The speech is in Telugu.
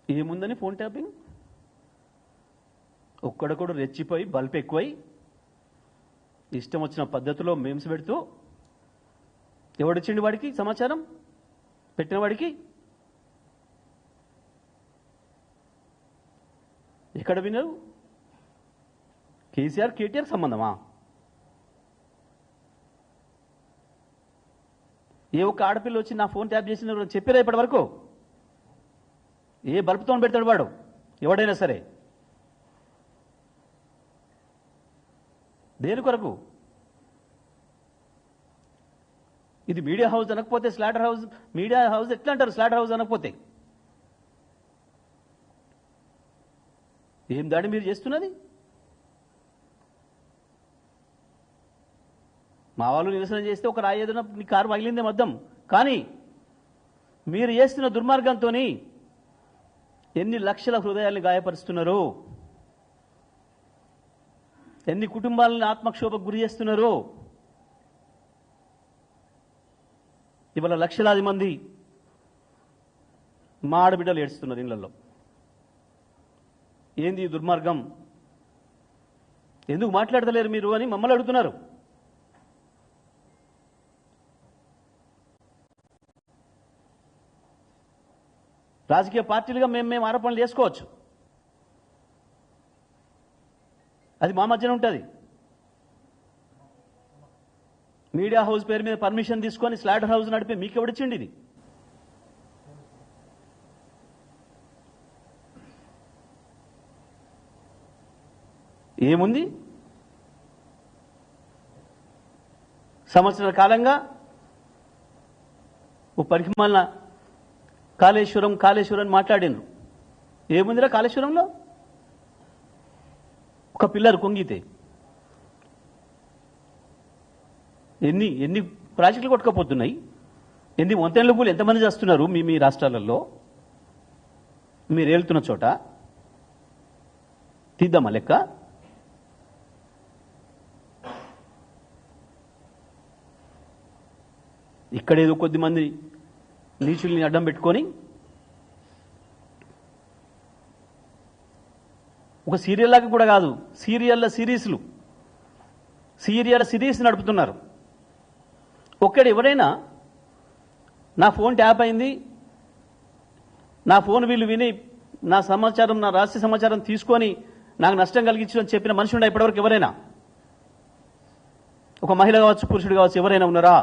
ఏముందని ఫోన్ ట్యాపింగ్? ఒక్కడొకడు రెచ్చిపోయి బల్బ్ ఎక్కువై ఇష్టం వచ్చిన పద్ధతిలో మేమ్స్ పెడుతూ ఎవడిచ్చిండి వాడికి సమాచారం పెట్టిన వాడికి? ఎక్కడ వినరు? కేసీఆర్ కేటీఆర్ సంబంధమా? ఏ ఒక్క ఆడపిల్ల వచ్చి నా ఫోన్ ట్యాప్ చేసిన చెప్పారా ఇప్పటి వరకు? ఏ బల్బుతో పెడతాడు వాడు ఎవడైనా సరే? దేని కొరకు? ఇది మీడియా హౌస్ అనకపోతే స్లాటర్ హౌస్, మీడియా హౌస్ ఎట్లా అంటారు స్లాటర్ హౌస్ అనకపోతే? ఏం దాడి మీరు చేస్తున్నది? మా వాళ్ళు నిరసన చేస్తే ఒక రాయి ఏదైనా నీ కారు పగిలిందే మద్దం. కానీ మీరు చేస్తున్న దుర్మార్గంతో ఎన్ని లక్షల హృదయాల్ని గాయపరుస్తున్నారు, ఎన్ని కుటుంబాలను ఆత్మక్షోభకు గురి చేస్తున్నారు. ఇవాళ లక్షలాది మంది మా ఆడబిడ్డలు ఏడుస్తున్నారు ఇళ్లలో. ఏంది ఈ దుర్మార్గం? ఎందుకు మాట్లాడతలేరు మీరు అని మమ్మల్ని అడుగుతున్నారు. రాజకీయ పార్టీలుగా మేము ఆరోపణలు చేసుకోవచ్చు, అది మా మధ్యన ఉంటుంది. మీడియా హౌస్ పేరు మీద పర్మిషన్ తీసుకొని స్లాటర్ హౌస్ నడిపి మీకు ఎవడిచ్చిండి? ఇది ఏముంది? సంవత్సరాల కాలంగా ఓ పరిమాణ కాళేశ్వరం మాట్లాడినారు. ఏముందిరా కాళేశ్వరంలో? ఒక పిల్లర్ కుంగితే ఎన్ని ప్రాజెక్టులు కొట్టుకపోతున్నాయి, ఎన్ని వంతెనల పూలు ఎంతమంది చేస్తున్నారు మీ రాష్ట్రాలలో? మీరు వెళ్తున్న చోట తీద్దామా లెక్క? ఇక్కడేదో కొద్దిమంది నీచుల్ని అడ్డం పెట్టుకొని ఒక సీరియల్ లాగా కూడా కాదు, సీరియల్ సిరీస్ నడుపుతున్నారు. ఒక్కడు ఎవరైనా నా ఫోన్ ట్యాప్ అయింది, నా ఫోన్ వీళ్ళు విని నా సమాచారం, నా రహస్య సమాచారం తీసుకొని నాకు నష్టం కలిగించని చెప్పిన మనిషి ఉండే ఇప్పటివరకు ఎవరైనా? ఒక మహిళ కావచ్చు, పురుషుడు కావచ్చు, ఎవరైనా ఉన్నారా?